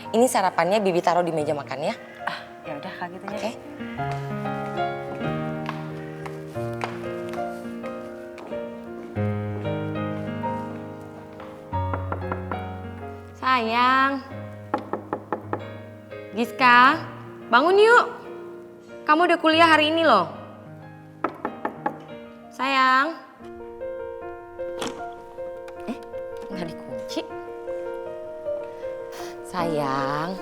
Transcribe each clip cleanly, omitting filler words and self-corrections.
Ini sarapannya Bibi taruh di meja makan ya. Ah, ya udah kalau gitu Oke. Sayang. Giska, bangun yuk. Kamu udah kuliah hari ini loh. Sayang. Nggak dikunci. Sayang,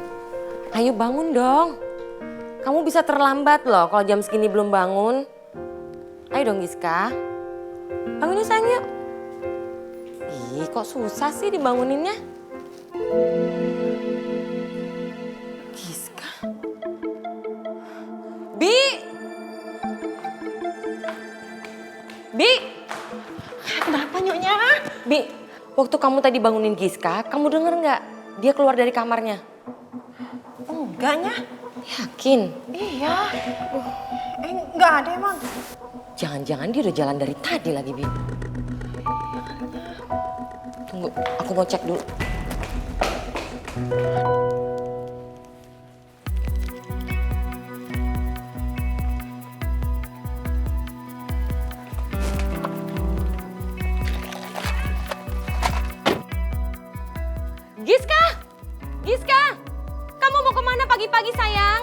ayo bangun dong. Kamu bisa terlambat loh kalau jam segini belum bangun. Ayo dong Giska. Bangun yuk sayang yuk. Ih, kok susah sih dibanguninnya? Giska. Bi! Bi! Kenapa Nyonya? Bi, waktu kamu tadi bangunin Giska, kamu denger nggak? Dia keluar dari kamarnya. Enggaknya. Yakin? Iya. Enggak ada emang. Jangan-jangan dia udah jalan dari tadi lagi, Bi. Tunggu, aku mau cek dulu. Giska! Giska! Kamu mau kemana pagi-pagi sayang?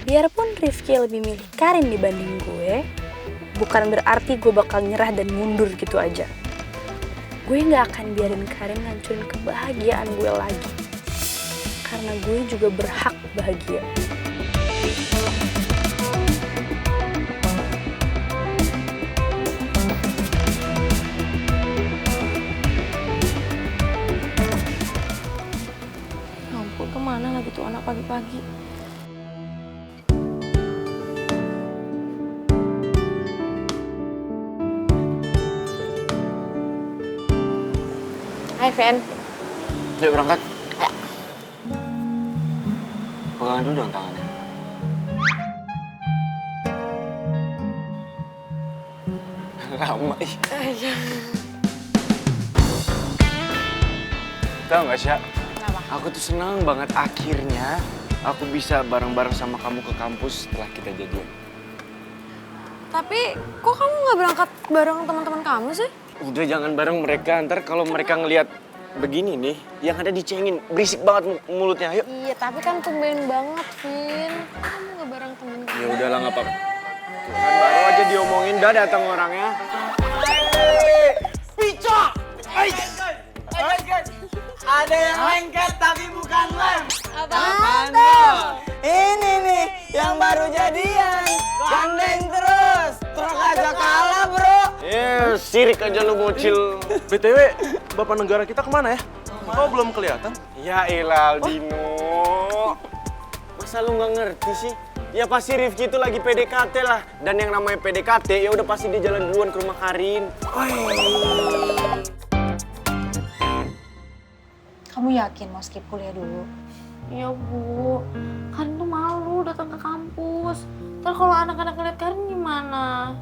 Biarpun Rifki lebih milih Karin dibanding gue, bukan berarti gue bakal nyerah dan mundur gitu aja. Gue gak akan biarin Karin ngancurin kebahagiaan gue lagi. Karena gue juga berhak bahagia. Ya ampun, kemana lagi tuh anak pagi-pagi? Hai, Fen. Yuk berangkat. Pegangan dulu dong tangannya. Lama ih. Tahu nggak Sya? Kenapa? Aku tuh senang banget akhirnya aku bisa bareng-bareng sama kamu ke kampus setelah kita jadian. Tapi kok kamu nggak berangkat bareng teman-teman kamu sih? Udah jangan bareng mereka, ntar kalau mereka ngelihat begini nih, yang ada dicengin, berisik banget mulutnya, ayo. Iya, tapi kan tumben banget, Vin. Kamu nggak bareng temen kamu. Ya udahlah nggak apa-apa. Kan baru aja diomongin, dah datang orangnya. Pico! Ada yang lengket tapi bukan lem. Apaan tuh? Ini nih yang baru jadian. Gandeng terus. Truk aja kalah bro. Sirik aja lu bocil. BTW, Bapak negara kita kemana ya? Kok belum kelihatan? Ya elah Aldino. Masa lu nggak ngerti sih? Ya pasti Rifki itu lagi PDKT lah. Dan yang namanya PDKT ya udah pasti dia jalan duluan ke rumah Karin. Kamu yakin mau skip kuliah dulu? Iya Bu, Karin tuh malu datang ke kampus. Ntar kalau anak-anak ngeliat Karin gimana?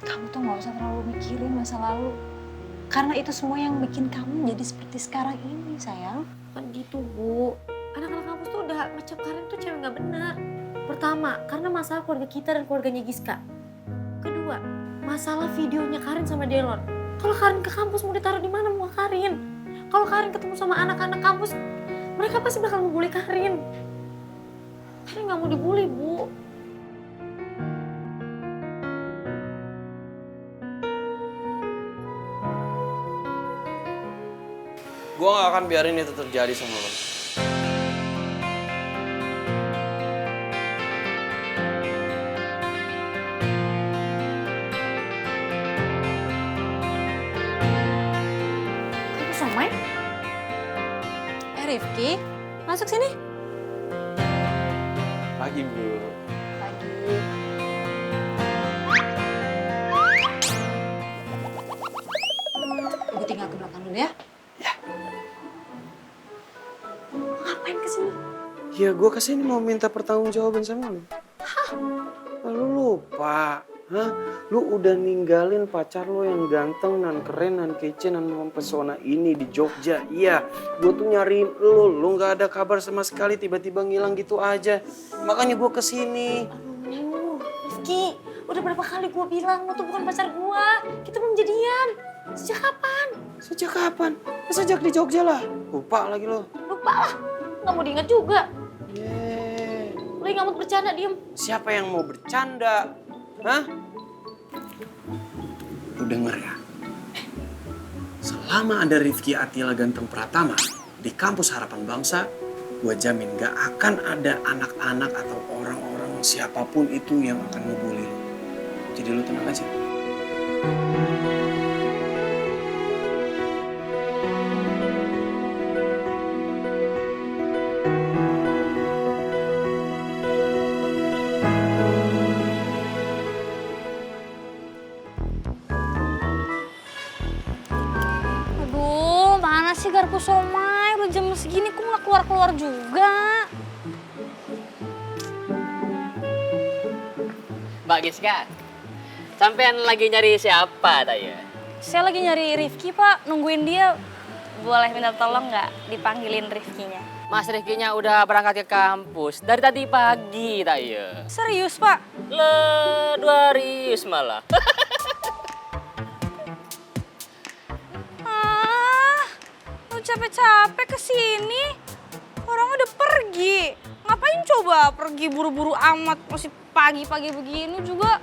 Kamu tuh gak usah terlalu mikirin masa lalu. Karena itu semua yang bikin kamu jadi seperti sekarang ini, sayang. Kan gitu Bu, anak-anak kampus tuh udah ngecap Karin tuh cewek gak benar. Pertama, karena masalah keluarga kita dan keluarganya Giska. Kedua, masalah videonya Karin sama Delon. Kalau Karin ke kampus mau ditaruh di mana muka Karin? Kalau Karin ketemu sama anak-anak kampus, mereka pasti bakal ngebully Karin. Karin nggak mau dibully, Bu. Gua gak akan biarin itu terjadi sama lo. Kamu sama ya? Rifki, masuk sini. Pagi Bu. Pagi. Ibu tinggal ke belakang. ya. Ngapain kesini? Ya gue kesini mau minta pertanggungjawaban sama lu. Lu lupa? Hah? Lu udah ninggalin pacar lu yang ganteng, nan keren, nan kece, nan mempesona ini di Jogja. Iya, gue tuh nyariin lu gak ada kabar sama sekali, tiba-tiba ngilang gitu aja. Makanya gue kesini. Aduh, Rifki, udah berapa kali gue bilang lo tuh bukan pacar gue. Kita belum jadian. Sejak kapan? Sejak kapan? Ya, sejak di Jogja lah. Lupa lagi lo. Lupa lah, nggak mau diingat juga. Yeay. Lo nggak mau bercanda, diem. Siapa yang mau bercanda? Hah? Lu denger ya? Selama ada Rifki Atila Ganteng Pratama di kampus Harapan Bangsa, gue jamin gak akan ada anak-anak atau orang-orang siapapun itu yang akan ngebully lu. Jadi lu tenang aja. Aduh, mana sih garpu somai? Udah jam segini kok nggak keluar-keluar juga. Mbak Giska, sampean lagi nyari siapa tanya? Saya lagi nyari Rifki, Pak. Nungguin dia. Boleh minta tolong nggak dipanggilin Rifkinya? Mas Rifkinya udah berangkat ke kampus dari tadi pagi tanya. Serius, Pak? Le, 2 rius malah. Lu capek-capek kesini. Orang udah pergi. Ngapain coba pergi buru-buru amat? Masih pagi-pagi begini juga.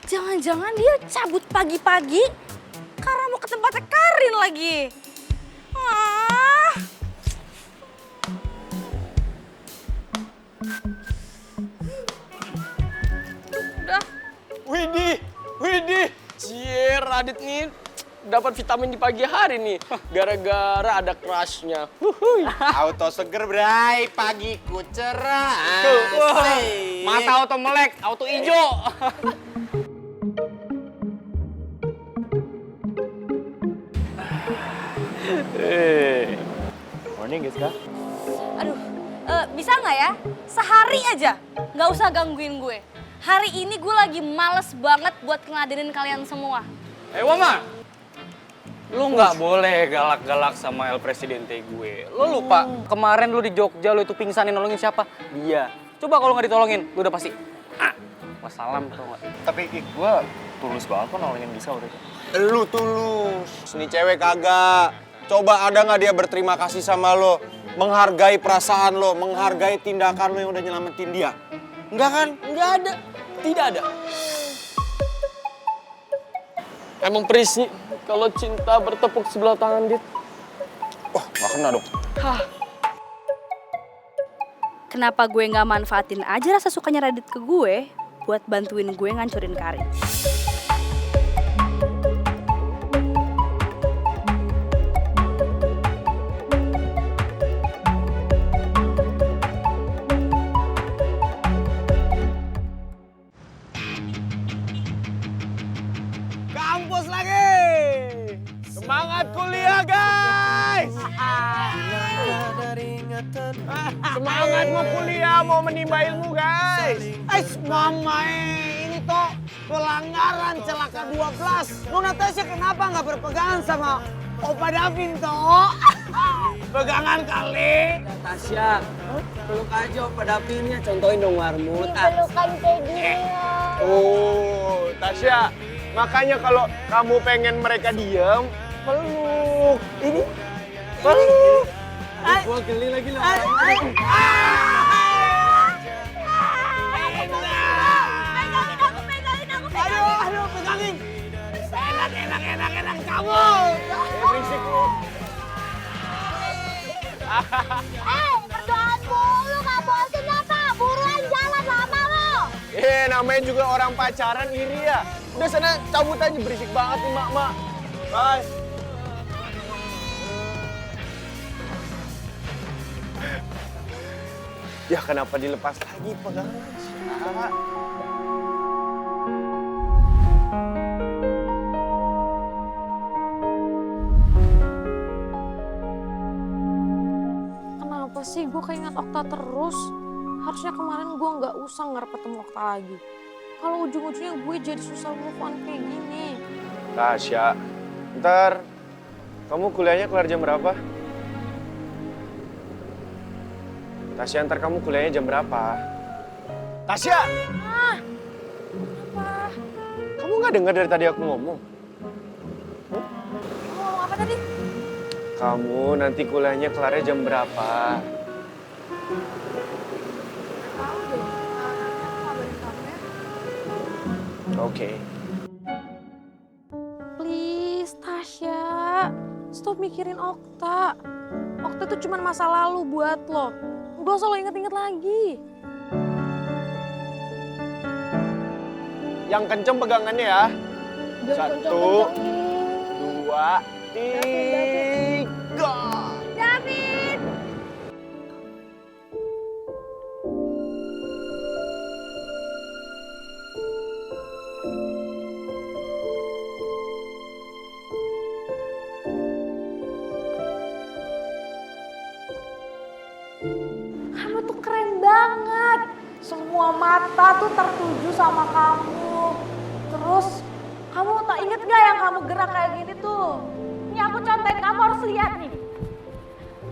Jangan-jangan dia cabut pagi-pagi karena mau ke tempatnya Karin lagi. Udah. Widih, cie Radit nih dapat vitamin di pagi hari nih, gara-gara ada crushnya. Auto seger, Bray. Pagiku cerah. Mata auto melek, auto ijo. Morning, Giska. Aduh, bisa nggak ya? Sehari aja, nggak usah gangguin gue. Hari ini gue lagi males banget buat ngeladenin kalian semua. Wama, lu nggak boleh galak-galak sama El Presidente gue. Lu lupa, kemarin lu di Jogja, lu itu pingsanin nolongin siapa? Dia. Coba kalau nggak ditolongin, lu udah pasti wassalam tau nggak? Tapi gue tulus banget kok nolongin Giska waktu itu. Lu tulus. Nih cewek kagak. Coba ada nggak dia berterima kasih sama lo? Menghargai perasaan lo, menghargai tindakan lo yang udah nyelamatin dia. Enggak kan? Nggak ada, tidak ada. Emang perisi kalau cinta bertepuk sebelah tangan, Dit. Wah, nggak kena dong. Kenapa gue nggak manfaatin aja rasa sukanya Radit ke gue buat bantuin gue ngancurin Karin? Kampus lagi. Semangat kuliah, guys. Semangat mau kuliah, mau menimba ilmu, guys. Mama, ini toh pelanggaran celaka 12. Nona Tasya kenapa nggak berpegangan sama Opa Davin toh? Pegangan kali. Tasya, peluk aja Opa Davinnya, contohin dong Warmut. Pelukan kayak gini. Oh, Tasya. Makanya kalau kamu pengen mereka diam, peluk. Ini peluk. Gua geli lagi loh. Aduh, pegangin. Enak kamu. Berisik lu. Berdoaan mulu gak bosen apa? Buruan jalan lama lo. Namanya juga orang pacaran iri ya. Udah sana cabut aja, berisik banget nih mak-mak. Bye. Ya kenapa dilepas lagi pegangan? sih? Gue keinget Okta terus. Harusnya kemarin gue nggak usah ngarep ketemu Okta lagi. Kalau ujung-ujungnya gue jadi susah move on kayak gini. Tasya, ntar kamu kuliahnya kelar jam berapa? Tasya, ntar kamu kuliahnya jam berapa? Tasya! Apa? Kamu nggak dengar dari tadi aku ngomong? Kamu ngomong apa tadi? Kamu nanti kuliahnya kelarnya jam berapa? Tahu deh. Nanti aku kabarin kamu ya. Oke. Please, Tasya. Stop mikirin Okta. Okta itu cuma masa lalu buat lo. Gak usah lo inget-inget lagi. Yang kenceng pegangannya ya. Jangan 1, kenceng-kencengin. 2, 3. David! Kamu tuh keren banget. Semua mata tuh tertuju sama kamu. Terus kamu tak inget gak yang kamu gerak kayak gini tuh? Ini aku contohin, kamu harus lihat nih.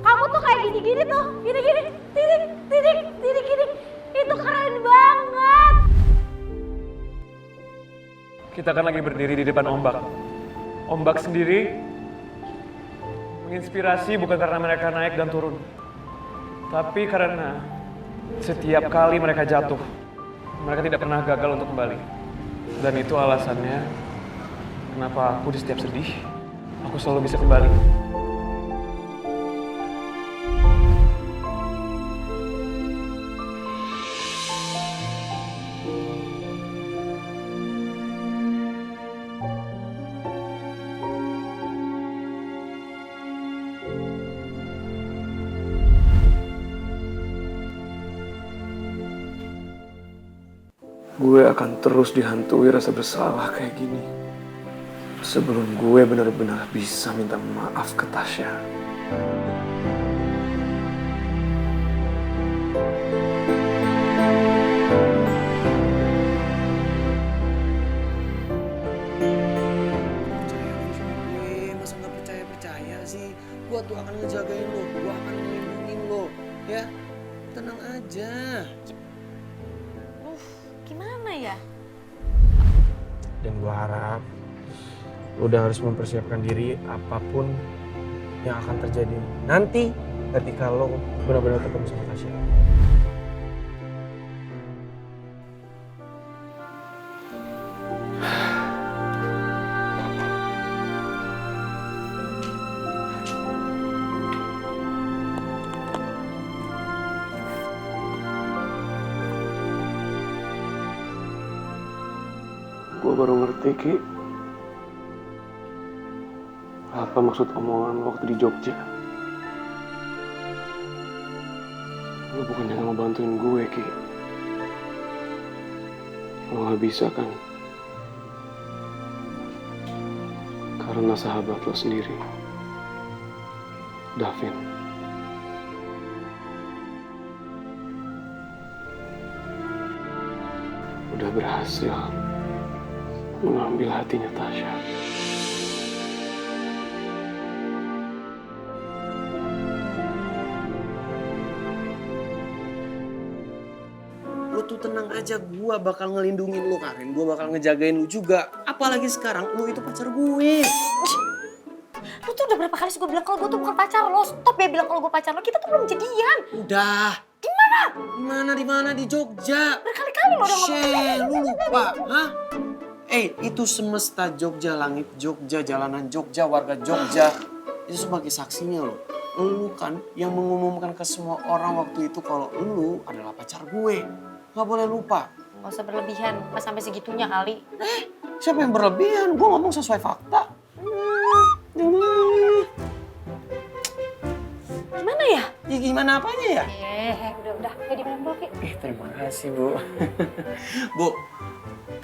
Kamu tuh kayak gini-gini tuh. Gini-gini. Tidik, tidik, tidik, tidik. Itu keren banget. Kita kan lagi berdiri di depan ombak. Ombak sendiri menginspirasi bukan karena mereka naik dan turun. Tapi karena setiap kali mereka jatuh, mereka tidak pernah gagal untuk kembali. Dan itu alasannya kenapa aku di setiap sedih, aku selalu bisa kembali. Gue akan terus dihantui rasa bersalah kayak gini. Sebelum gue benar-benar bisa minta maaf ke Tasya. Masa nggak percaya sih? Gue tuh akan ngejagain lo, gue akan melindungi lo, ya. Tenang aja. Gimana ya? Dan gue harap lo udah harus mempersiapkan diri apapun yang akan terjadi nanti ketika lo benar-benar ketemu sama Tasya. Gue baru ngerti, Ki, apa maksud omongan waktu di Jogja. Lo bukannya gak mau bantuin gue, Ki. Lo gak bisa kan? Karena sahabat lo sendiri, Davin. Udah berhasil mengambil hatinya Tasya. Lo tuh tenang aja, gue bakal ngelindungin lo, Karin. Gue bakal ngejagain lo juga. Apalagi sekarang lo itu pacar gue. Lu tuh udah berapa kali sih gue bilang kalau gue tuh bukan pacar lo. Stop ya bilang kalau gue pacar lo. Kita tuh belum jadian. Udah. Gimana? Di mana? Di Jogja. Berkali-kali lo udah ngomong. Lu lupa, hah? Itu semesta Jogja, langit Jogja, jalanan Jogja, warga Jogja. Itu sebagai saksinya lo. Lu kan yang mengumumkan ke semua orang waktu itu kalau lu adalah pacar gue. Gak boleh lupa. Gak usah berlebihan, gak sampai segitunya kali. Siapa yang berlebihan? Gue ngomong sesuai fakta. Gimana ya? Ya gimana apanya ya? Udah. Kayak dibilang dulu, Ki. Terima kasih, Bu. Bu,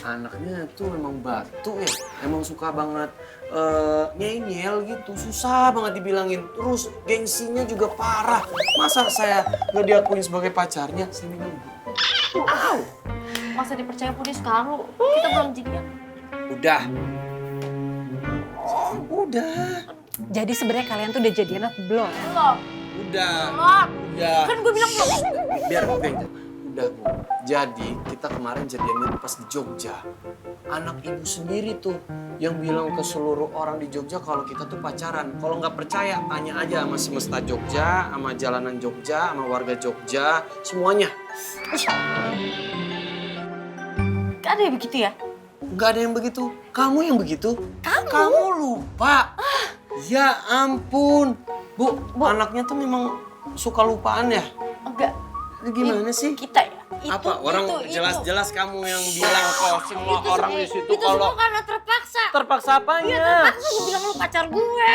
Anaknya tuh memang batu ya, emang suka banget nyel gitu, susah banget dibilangin. Terus gengsinya juga parah. Masa saya nggak diakuin sebagai pacarnya? Saya minum. Masa dipercaya Budi sekarang lu? Kita belum jadian. Udah. Udah. Jadi sebenarnya kalian tuh udah jadian apa belum? Udah. Udah. Kan gue bilang belum. Biar gue yang jawab. Udah, Bu. Jadi kita kemarin jadiannya pas di Jogja. Anak ibu sendiri tuh yang bilang ke seluruh orang di Jogja kalau kita tuh pacaran. Kalau nggak percaya, tanya aja sama semesta Jogja, sama jalanan Jogja, sama warga Jogja, semuanya. Gak ada yang begitu ya? Nggak ada yang begitu. Kamu yang begitu. Kamu lupa. Ya ampun. Bu, anaknya tuh memang suka lupaan ya? Enggak. Gimana sih? Kita ya? Apa? Orang jelas-jelas kamu yang bilang kalau semua orang di situ Itu kalau semua karena terpaksa. Terpaksa apanya? Terpaksa gue bilang lu pacar gue.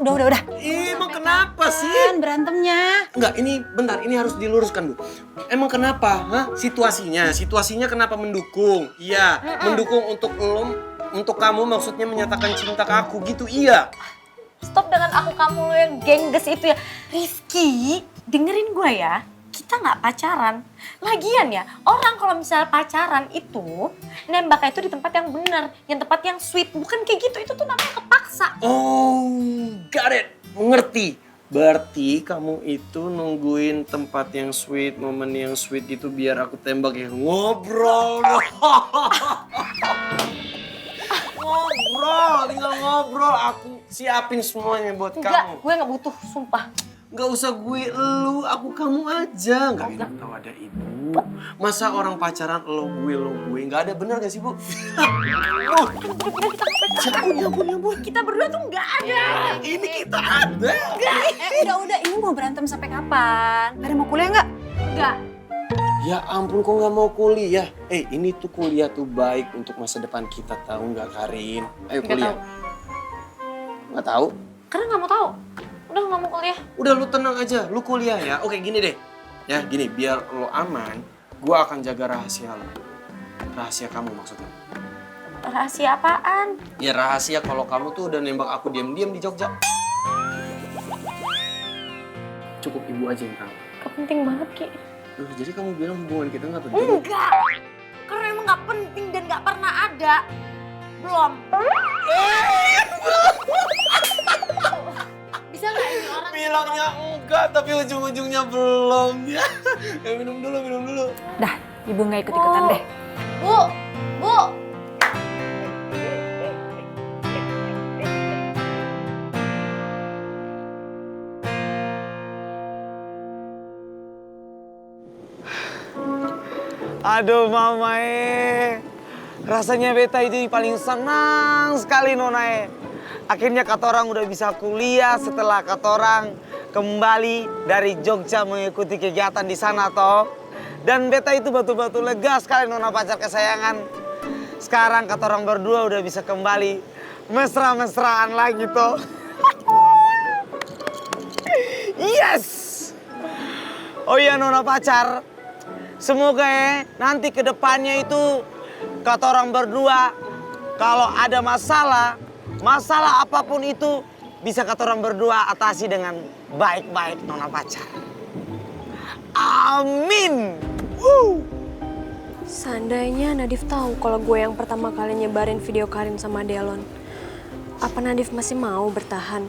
Udah. emang kenapa sih? Berantemnya. Enggak, ini bentar, ini harus diluruskan, Bu. Emang kenapa? Hah? Situasinya kenapa mendukung? Iya, mendukung untuk kamu maksudnya menyatakan cinta ke aku gitu, iya. Stop dengan aku kamu lu yang gengges itu ya. Rizky, dengerin gue ya. Kita nggak pacaran. Lagian ya, orang kalau misalnya pacaran itu nembaknya itu di tempat yang benar, yang tempat yang sweet. Bukan kayak gitu, itu tuh namanya kepaksa. Oh, got it. Mengerti. Berarti kamu itu nungguin tempat yang sweet, momen yang sweet gitu biar aku tembak ya. Ngobrol. Ngobrol, tinggal ngobrol. Aku siapin semuanya buat Enggak, kamu. gue nggak butuh, sumpah. Gak usah gue, elu, aku kamu aja. Gak enak tau ada ibu. Masa orang pacaran lo gue. Gak ada, bener gak sih, Bu? Ampun. Kita berdua tuh nggak ada. Ini kita ada. Udah. Ini mau berantem sampai kapan? Pada mau kuliah nggak? Nggak. Ya ampun, kok gak mau kuliah? Ini tuh kuliah tuh baik untuk masa depan kita, tahu nggak, Karin? Ayo kuliah. Nggak tahu? Karena nggak mau tahu. Udah nggak mau kuliah. Udah, lu tenang aja, lu kuliah ya. Oke, gini deh. Ya, gini, biar lo aman, gua akan jaga rahasia lo. Rahasia kamu maksudnya. Rahasia apaan? Ya rahasia kalau kamu tuh udah nembak aku diam-diam di Jogja. Cukup ibu aja yang tahu. Gak penting banget, Ki. Jadi kamu bilang hubungan kita nggak penting? Enggak. Karena emang nggak penting dan nggak pernah ada. Belum. Bisa nggak ini orang? Bilangnya enggak, tapi ujung-ujungnya belum ya. Minum dulu. Dah, ibu nggak ikut-ikutan deh. Bu. Aduh Mama rasanya beta itu paling senang sekali Nona Akhirnya kata orang udah bisa kuliah setelah kata orang kembali dari Jogja mengikuti kegiatan di sana toh. Dan beta itu betul-betul lega sekali Nona pacar kesayangan. Sekarang kata orang berdua udah bisa kembali mesra-mesraan lagi toh. Yes! Oh iya Nona pacar. Semoga nanti ke depannya itu kata orang berdua kalau ada masalah apapun itu bisa kata orang berdua atasi dengan baik-baik Nona pacar. Amin. Seandainya Nadif tahu kalau gue yang pertama kali nyebarin video Karin sama Delon, apa Nadif masih mau bertahan?